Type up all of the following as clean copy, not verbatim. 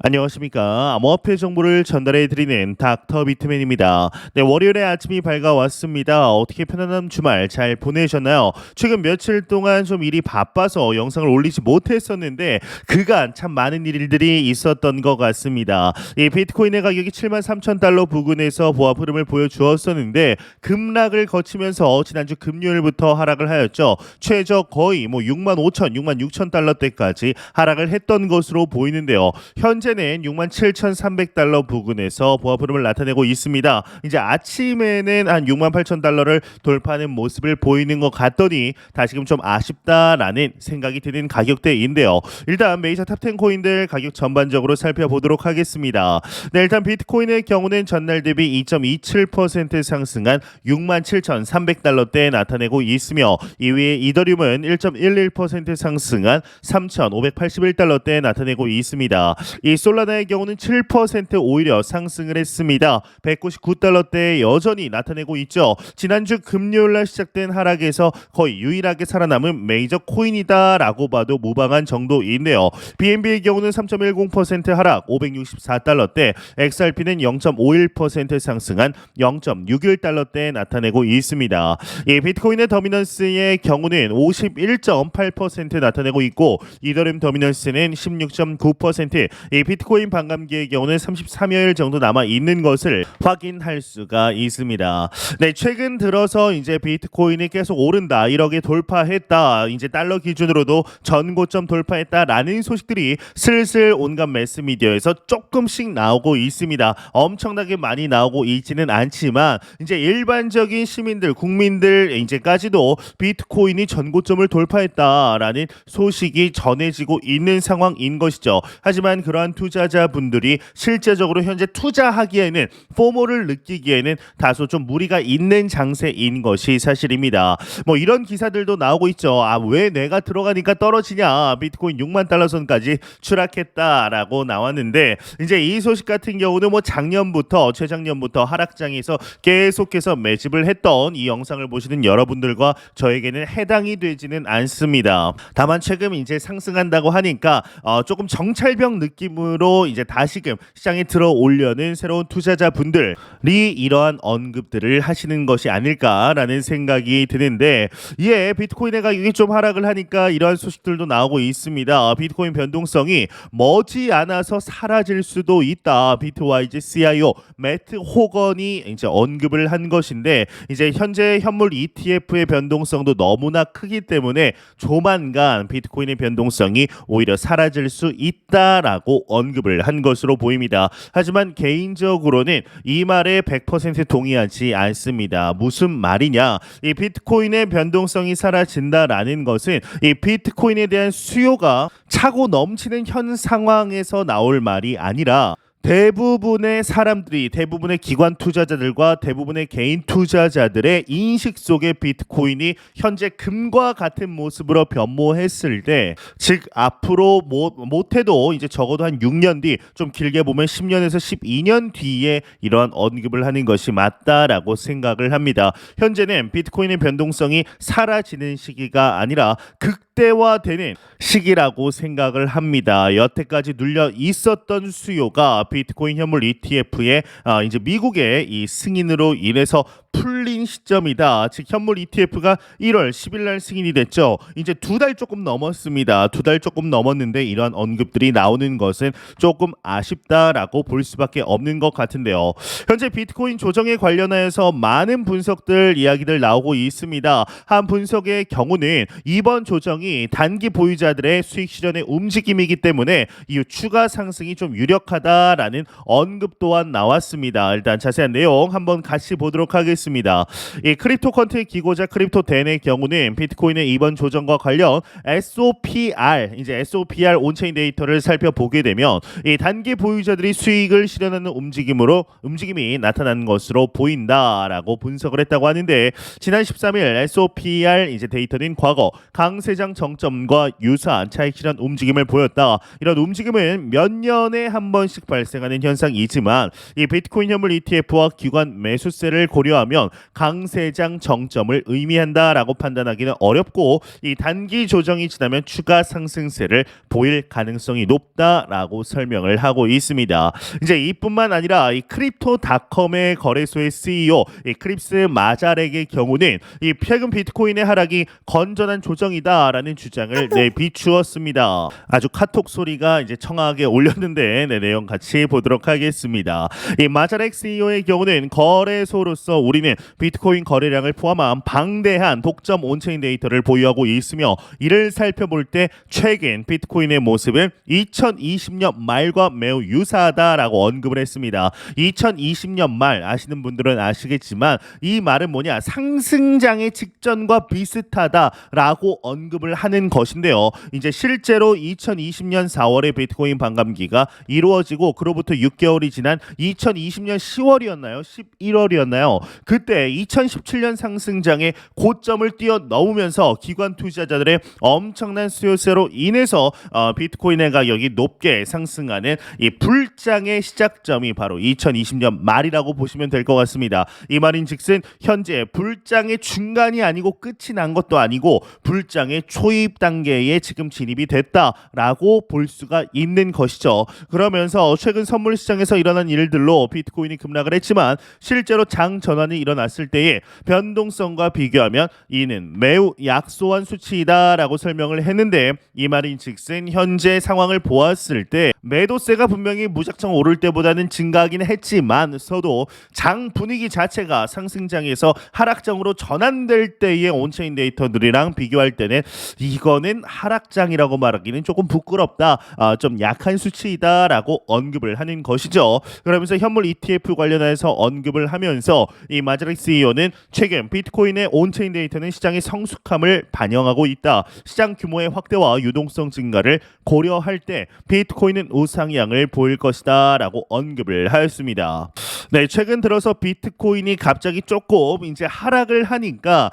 안녕하십니까. 암호화폐 정보를 전달해 드리는 닥터 비트맨입니다. 네, 월요일에 아침이 밝아왔습니다. 어떻게 편안한 주말 잘 보내셨나요? 최근 며칠 동안 좀 일이 바빠서 영상을 올리지 못했었는데 그간 참 많은 일들이 있었던 것 같습니다. 이 비트코인의 가격이 73,000달러 부근에서 보합 흐름을 보여주었었는데 급락을 거치면서 지난주 금요일부터 하락을 하였죠. 최저 거의 65,000, 66,000달러대까지 하락을 했던 것으로 보이는데요. 현재는 67,300달러 부근에서 보합 흐름을 나타내고 있습니다. 이제 아침에는 한 68,000달러를 돌파하는 모습을 보이는 것 같더니 다시금 좀 아쉽다라는 생각이 드는 가격대인데요. 일단 메이저 탑10 코인들 가격 전반적으로 살펴보도록 하겠습니다. 네, 일단 비트코인의 경우는 전날 대비 2.27% 상승한 67,300달러대에 나타내고 있으며 이외에 이더리움은 1.11% 상승한 3,581달러대에 나타내고 있습니다. 이 솔라나의 경우는 7% 오히려 상승을 했습니다. 199달러대에 여전히 나타내고 있죠. 지난주 금요일날 시작된 하락에서 거의 유일하게 살아남은 메이저 코인이다라고 봐도 무방한 정도인데요. BNB의 경우는 3.10% 하락 564달러대, XRP는 0.51% 상승한 0.61달러대에 나타내고 있습니다. 이 비트코인의 더미넌스의 경우는 51.8% 나타내고 있고 이더리움 더미넌스는 16.9%, 이 비트코인 반감기의 경우는 33여일 정도 남아 있는 것을 확인할 수가 있습니다. 네, 최근 들어서 이제 비트코인이 계속 오른다, 1억에 돌파했다, 이제 달러 기준으로도 전고점 돌파했다라는 소식들이 슬슬 온갖 매스미디어에서 조금씩 나오고 있습니다. 엄청나게 많이 나오고 있지는 않지만 이제 일반적인 시민들, 국민들 이제까지도 비트코인이 전고점을 돌파했다라는 소식이 전해지고 있는 상황인 것이죠. 하지만 그러한 투자자분들이 실제적으로 현재 투자하기에는 포모를 느끼기에는 다소 좀 무리가 있는 장세인 것이 사실입니다. 이런 기사들도 나오고 있죠. 왜 내가 들어가니까 떨어지냐, 비트코인 6만 달러 선까지 추락했다라고 나왔는데 이제 이 소식 같은 경우는 작년부터 재작년부터 하락장에서 계속해서 매집을 했던 이 영상을 보시는 여러분들과 저에게는 해당이 되지는 않습니다. 다만 최근 이제 상승한다고 하니까 조금 정찰병 느낌으로 이제 다시금 시장에 들어오려는 새로운 투자자분들이 이러한 언급들을 하시는 것이 아닐까라는 생각이 드는데, 비트코인의 가격이 좀 하락을 하니까 이러한 소식들도 나오고 있습니다. 비트코인 변동성이 머지않아서 사라질 수도 있다. 비트와이즈 CIO 매트 호건이 이제 언급을 한 것인데, 이제 현재 현물 ETF의 변동성도 너무나 크기 때문에 조만간 비트코인의 변동성이 오히려 사라질 수 있다라고 언급을 한 것으로 보입니다. 하지만 개인적으로는 이 말에 100% 동의하지 않습니다. 무슨 말이냐? 이 비트코인의 변동성이 사라진다라는 것은 이 비트코인에 대한 수요가 차고 넘치는 현 상황에서 나올 말이 아니라 대부분의 사람들이, 대부분의 기관 투자자들과 대부분의 개인 투자자들의 인식 속에 비트코인이 현재 금과 같은 모습으로 변모했을 때, 즉 앞으로 못해도 이제 적어도 한 6년 뒤, 좀 길게 보면 10년에서 12년 뒤에 이러한 언급을 하는 것이 맞다라고 생각을 합니다. 현재는 비트코인의 변동성이 사라지는 시기가 아니라 극대화되는 시기라고 생각을 합니다. 여태까지 눌려 있었던 수요가 비트코인 현물 ETF의 이제 미국의 이 승인으로 인해서 풀린 시점이다. 즉 현물 ETF가 1월 10일 날 승인이 됐죠. 이제 2달 조금 넘었습니다. 2달 조금 넘었는데 이러한 언급들이 나오는 것은 조금 아쉽다라고 볼 수밖에 없는 것 같은데요. 현재 비트코인 조정에 관련해서 많은 분석들, 이야기들 나오고 있습니다. 한 분석의 경우는 이번 조정이 단기 보유자들의 수익 실현의 움직임이기 때문에 이후 추가 상승이 좀 유력하다라는 언급 또한 나왔습니다. 일단 자세한 내용 한번 같이 보도록 하겠습니다. 이 크립토 컨트의 기고자 크립토덴의 경우는 비트코인의 이번 조정과 관련 SOPR 온체인 데이터를 살펴보게 되면 이 단기 보유자들이 수익을 실현하는 움직임이 나타난 것으로 보인다라고 분석을 했다고 하는데, 지난 13일 SOPR 이제 데이터는 과거 강세장 정점과 유사한 차익 실현 움직임을 보였다. 이런 움직임은 몇 년에 한 번씩 발생하는 현상이지만 이 비트코인 현물 ETF와 기관 매수세를 고려하면 비교하면 강세장 정점을 의미한다라고 판단하기는 어렵고 이 단기 조정이 지나면 추가 상승세를 보일 가능성이 높다라고 설명을 하고 있습니다. 이제 이뿐만 아니라 이 크립토닷컴의 거래소의 CEO 이 크립스 마자렉의 경우는 이 최근 비트코인의 하락이 건전한 조정이다라는 주장을 비추었습니다. 아주 카톡 소리가 이제 청아하게 올렸는데 내용 같이 보도록 하겠습니다. 이 마자렉 CEO의 경우는 거래소로서 우리는 비트코인 거래량을 포함한 방대한 독점 온체인 데이터를 보유하고 있으며 이를 살펴볼 때 최근 비트코인의 모습은 2020년 말과 매우 유사하다라고 언급을 했습니다. 2020년 말 아시는 분들은 아시겠지만 이 말은 뭐냐 상승장의 직전과 비슷하다라고 언급을 하는 것인데요. 이제 실제로 2020년 4월에 비트코인 반감기가 이루어지고 그로부터 6개월이 지난 2020년 10월이었나요? 11월이었나요? 그때 2017년 상승장의 고점을 뛰어넘으면서 기관 투자자들의 엄청난 수요세로 인해서 비트코인의 가격이 높게 상승하는 이 불장의 시작점이 바로 2020년 말이라고 보시면 될 것 같습니다. 이 말인즉슨 현재 불장의 중간이 아니고 끝이 난 것도 아니고 불장의 초입 단계에 지금 진입이 됐다라고 볼 수가 있는 것이죠. 그러면서 최근 선물 시장에서 일어난 일들로 비트코인이 급락을 했지만 실제로 장 전환이 일어났을 때의 변동성과 비교하면 이는 매우 약소한 수치이다라고 설명을 했는데 이 말인즉슨 현재 상황을 보았을 때 매도세가 분명히 무작정 오를 때보다는 증가하긴 했지만서도 장 분위기 자체가 상승장에서 하락장으로 전환될 때의 온체인 데이터들이랑 비교할 때는 이거는 하락장이라고 말하기는 조금 부끄럽다, 좀 약한 수치이다라고 언급을 하는 것이죠. 그러면서 현물 ETF 관련해서 언급을 하면서 이 마자렉 CEO는 최근 비트코인의 온체인 데이터는 시장의 성숙함을 반영하고 있다. 시장 규모의 확대와 유동성 증가를 고려할 때 비트코인은 우상향을 보일 것이다 라고 언급을 하였습니다. 네, 최근 들어서 비트코인이 갑자기 조금 이제 하락을 하니까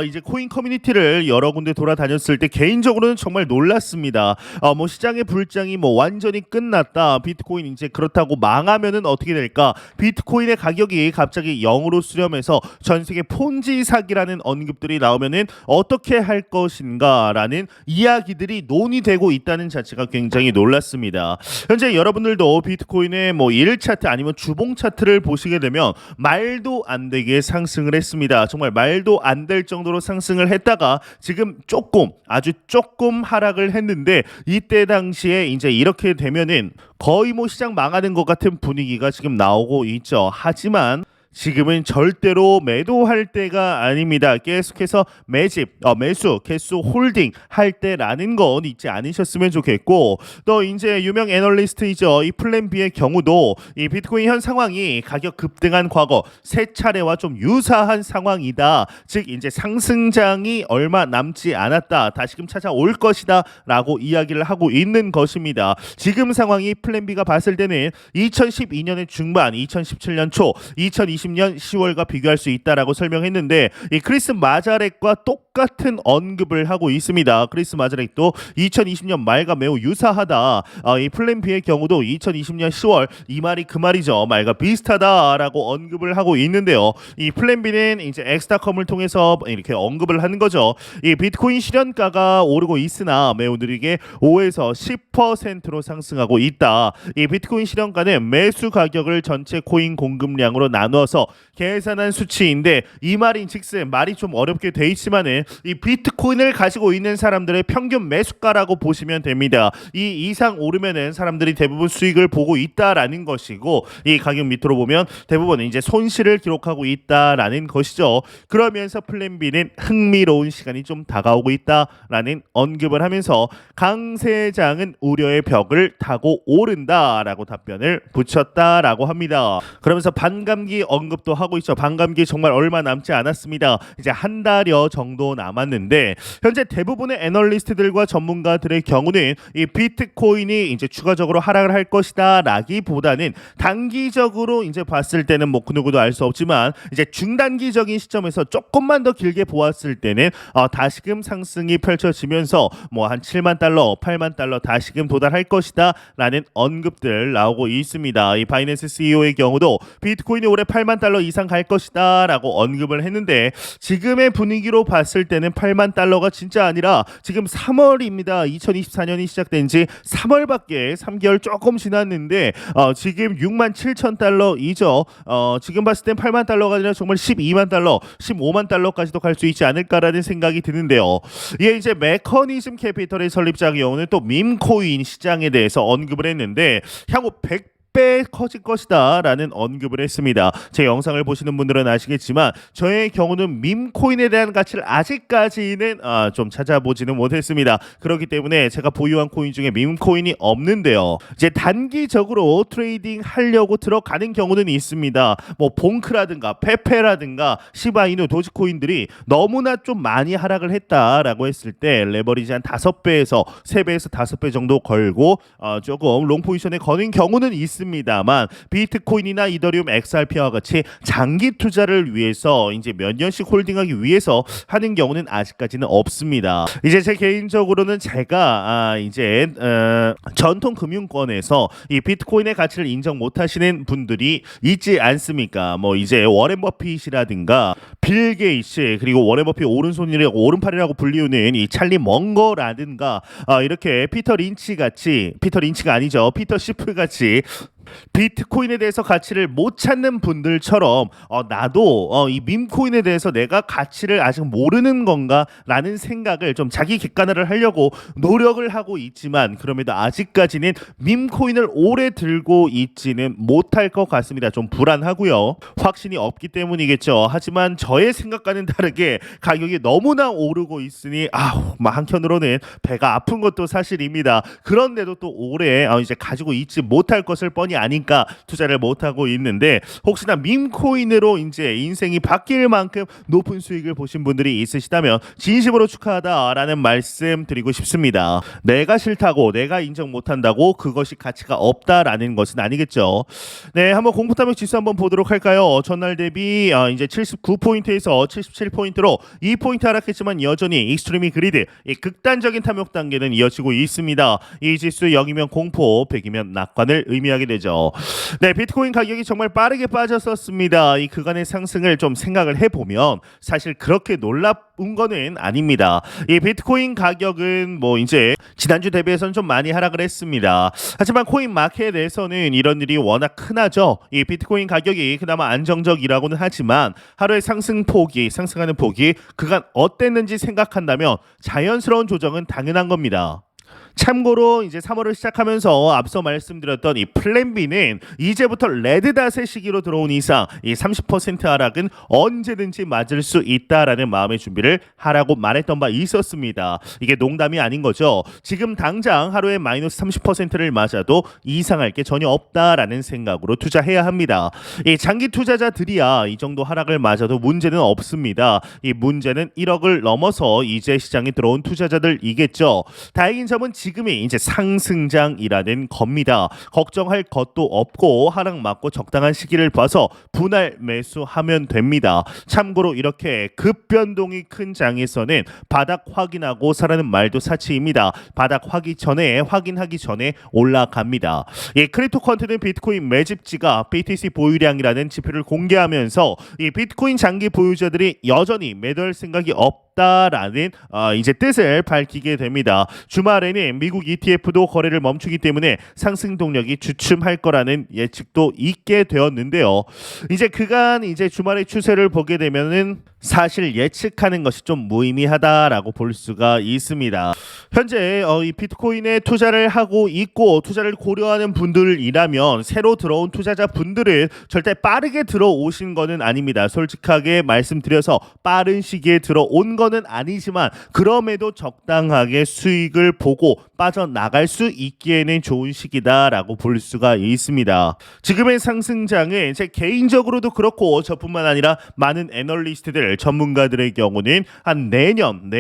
이제 코인 커뮤니티를 여러 군데 돌아다녔을 때 개인적으로는 정말 놀랐습니다. 뭐 시장의 불장이 뭐 완전히 끝났다. 비트코인 이제 그렇다고 망하면은 어떻게 될까? 비트코인의 가격이 갑자기 0으로 수렴해서 전 세계 폰지 사기라는 언급들이 나오면은 어떻게 할 것인가라는 이야기들이 논의되고 있다는 자체가 굉장히 놀랐습니다. 현재 여러분들도 비트코인의 뭐 1차트 아니면 주봉 차트를 보시게 되면 말도 안 되게 상승을 했습니다. 정말 말도 안 될 정도로 상승을 했다가 지금 조금 아주 조금 하락을 했는데 이때 당시에 이제 이렇게 되면은 거의 뭐 시장 망하는 것 같은 분위기가 지금 나오고 있죠. 하지만 지금은 절대로 매도할 때가 아닙니다. 계속해서 매수, 개수 홀딩 할 때라는 건 잊지 않으셨으면 좋겠고 또 이제 유명 애널리스트이죠. 이 플랜 B의 경우도 이 비트코인 현 상황이 가격 급등한 과거 세 차례와 좀 유사한 상황이다. 즉 이제 상승장이 얼마 남지 않았다. 다시금 찾아올 것이다 라고 이야기를 하고 있는 것입니다. 지금 상황이 플랜 B가 봤을 때는 2012년의 중반, 2017년 초, 2020년 10월과 비교할 수 있다라고 설명했는데 이 크리스 마자렉과 똑같은 언급을 하고 있습니다. 크리스 마자렉도 2020년 말과 매우 유사하다. 이 플랜 B의 경우도 2020년 10월 이 말이 그 말이죠. 말과 비슷하다라고 언급을 하고 있는데요. 이 플랜 B는 이제 엑스닷컴을 통해서 이렇게 언급을 하는 거죠. 이 비트코인 실현가가 오르고 있으나 매우 느리게 5에서 10%로 상승하고 있다. 이 비트코인 실현가는 매수 가격을 전체 코인 공급량으로 나누어서 계산한 수치인데 이 말인즉슨 말이 좀 어렵게 돼 있지만은 이 비트코인을 가지고 있는 사람들의 평균 매수가라고 보시면 됩니다. 이 이상 오르면은 사람들이 대부분 수익을 보고 있다라는 것이고 이 가격 밑으로 보면 대부분 이제 손실을 기록하고 있다라는 것이죠. 그러면서 플랜 B는 흥미로운 시간이 좀 다가오고 있다라는 언급을 하면서 강세장은 우려의 벽을 타고 오른다라고 답변을 붙였다라고 합니다. 그러면서 반감기 언급도 하고 있죠. 반감기 정말 얼마 남지 않았습니다. 이제 한 달여 정도 남았는데 현재 대부분의 애널리스트들과 전문가들의 경우는 이 비트코인이 이제 추가적으로 하락을 할 것이다 라기보다는 단기적으로 이제 봤을 때는 뭐 그 누구도 알 수 없지만 이제 중단기적인 시점에서 조금만 더 길게 보았을 때는 다시금 상승이 펼쳐지면서 뭐 한 7만 달러, 8만 달러 다시금 도달할 것이다 라는 언급들 나오고 있습니다. 이 바이낸스 CEO의 경우도 비트코인이 올해 8만 8만 달러 이상 갈 것이다 라고 언급을 했는데 지금의 분위기로 봤을 때는 8만 달러가 진짜 아니라 지금 3월입니다. 2024년이 시작된 지 3월밖에 3개월 조금 지났는데 지금 6만 7천 달러이죠. 지금 봤을 땐 8만 달러가 아니라 정말 12만 달러, 15만 달러까지도 갈 수 있지 않을까라는 생각이 드는데요. 이게 이제 메커니즘 캐피털의 설립자의 경우는 또 밈코인 시장에 대해서 언급을 했는데 향후 100배 커질 것이다 라는 언급을 했습니다. 제 영상을 보시는 분들은 아시겠지만 저의 경우는 밈코인에 대한 가치를 아직까지는 좀 찾아보지는 못했습니다. 그렇기 때문에 제가 보유한 코인 중에 밈코인이 없는데요. 이제 단기적으로 트레이딩 하려고 들어가는 경우는 있습니다. 뭐 봉크라든가 페페라든가 시바이누 도지코인들이 너무나 좀 많이 하락을 했다라고 했을 때 레버리지 한 5배에서 3배에서 5배 정도 걸고 조금 롱 포지션에 거는 경우는 있습니다만 비트코인이나 이더리움, XRP와 같이 장기 투자를 위해서 이제 몇 년씩 홀딩하기 위해서 하는 경우는 아직까지는 없습니다. 이제 제 개인적으로는 제가 이제 전통 금융권에서 이 비트코인의 가치를 인정 못하시는 분들이 있지 않습니까? 뭐 이제 워렌 버핏이라든가 빌 게이츠 그리고 워렌 버핏 오른손이라고 오른팔이라고 불리우는 이 찰리 멍거라든가 이렇게 피터 린치가 아니죠. 피터 시프 같이 비트코인에 대해서 가치를 못 찾는 분들처럼 나도 이 밈코인에 대해서 내가 가치를 아직 모르는 건가 라는 생각을 좀 자기 객관화를 하려고 노력을 하고 있지만 그럼에도 아직까지는 밈코인을 오래 들고 있지는 못할 것 같습니다. 좀 불안하고요. 확신이 없기 때문이겠죠. 하지만 저의 생각과는 다르게 가격이 너무나 오르고 있으니 한편으로는 배가 아픈 것도 사실입니다. 그런데도 또 오래 이제 가지고 있지 못할 것을 뻔히 아니까 투자를 못하고 있는데 혹시나 밈코인으로 이제 인생이 바뀔 만큼 높은 수익을 보신 분들이 있으시다면 진심으로 축하하다라는 말씀 드리고 싶습니다. 내가 싫다고 내가 인정 못한다고 그것이 가치가 없다라는 것은 아니겠죠. 네, 한번 공포탐욕 지수 한번 보도록 할까요? 전날 대비 이제 79포인트에서 77포인트로 2포인트 하락했지만 여전히 익스트리미 그리드 이 극단적인 탐욕 단계는 이어지고 있습니다. 이 지수 0이면 공포, 100이면 낙관을 의미하게 되죠. 네, 비트코인 가격이 정말 빠르게 빠졌었습니다. 이 그간의 상승을 좀 생각을 해보면 사실 그렇게 놀라운 거는 아닙니다. 이 비트코인 가격은 뭐 이제 지난주 대비해서는 좀 많이 하락을 했습니다. 하지만 코인 마켓에서는 이런 일이 워낙 흔하죠. 이 비트코인 가격이 그나마 안정적이라고는 하지만 하루의 상승하는 폭이 그간 어땠는지 생각한다면 자연스러운 조정은 당연한 겁니다. 참고로 이제 3월을 시작하면서 앞서 말씀드렸던 이 플랜 B는 이제부터 레드닷의 시기로 들어온 이상 이 30% 하락은 언제든지 맞을 수 있다라는 마음의 준비를 하라고 말했던 바 있었습니다. 이게 농담이 아닌 거죠. 지금 당장 하루에 마이너스 30%를 맞아도 이상할 게 전혀 없다라는 생각으로 투자해야 합니다. 이 장기 투자자들이야 이 정도 하락을 맞아도 문제는 없습니다. 이 문제는 1억을 넘어서 이제 시장에 들어온 투자자들이겠죠. 다행인 점은 지금이 이제 상승장이라는 겁니다. 걱정할 것도 없고 하락 맞고 적당한 시기를 봐서 분할 매수하면 됩니다. 참고로 이렇게 급변동이 큰 장에서는 바닥 확인하고 사라는 말도 사치입니다. 바닥 확인하기 전에 올라갑니다. 이 크립토컨트는 비트코인 매집지가 BTC 보유량이라는 지표를 공개하면서 이 비트코인 장기 보유자들이 여전히 매도할 생각이 없다라는 이제 뜻을 밝히게 됩니다. 주말에는 미국 ETF도 거래를 멈추기 때문에 상승 동력이 주춤할 거라는 예측도 있게 되었는데요. 이제 그간 이제 주말의 추세를 보게 되면은 사실 예측하는 것이 좀 무의미하다라고 볼 수가 있습니다. 현재 이 비트코인에 투자를 하고 있고 투자를 고려하는 분들이라면 새로 들어온 투자자분들은 절대 빠르게 들어오신 거는 아닙니다. 솔직하게 말씀드려서 빠른 시기에 들어온 거는 아니지만 그럼에도 적당하게 수익을 보고 빠져나갈 수 있기에는 좋은 시기다라고 볼 수가 있습니다. 지금의 상승장은 제 개인적으로도 그렇고 저뿐만 아니라 많은 애널리스트들 전문가들의 경우는 한 내년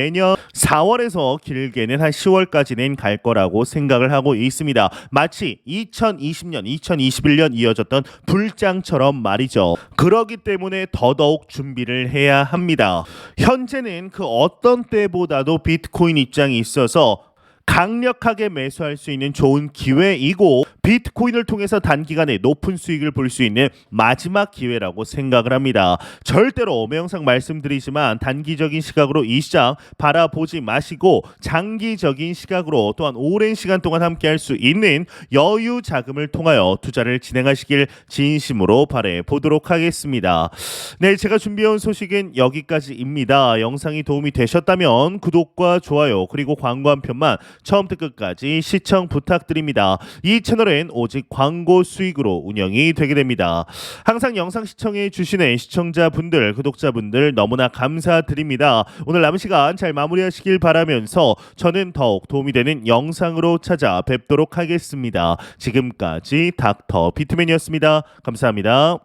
4월에서 길게는 한 10월까지는 갈 거라고 생각을 하고 있습니다. 마치 2020년, 2021년 이어졌던 불장처럼 말이죠. 그러기 때문에 더더욱 준비를 해야 합니다. 현재는 그 어떤 때보다도 비트코인 입장이 있어서 강력하게 매수할 수 있는 좋은 기회이고 비트코인을 통해서 단기간에 높은 수익을 볼 수 있는 마지막 기회라고 생각을 합니다. 절대로 매 영상 말씀드리지만 단기적인 시각으로 이 시장 바라보지 마시고 장기적인 시각으로 또한 오랜 시간 동안 함께 할 수 있는 여유 자금을 통하여 투자를 진행하시길 진심으로 바래 보도록 하겠습니다. 네, 제가 준비해온 소식은 여기까지입니다. 영상이 도움이 되셨다면 구독과 좋아요 그리고 광고 한 편만 처음부터 끝까지 시청 부탁드립니다. 이 채널은 오직 광고 수익으로 운영이 되게 됩니다. 항상 영상 시청해 주시는 시청자분들, 구독자분들 너무나 감사드립니다. 오늘 남은 시간 잘 마무리하시길 바라면서 저는 더욱 도움이 되는 영상으로 찾아뵙도록 하겠습니다. 지금까지 닥터 비트맨이었습니다. 감사합니다.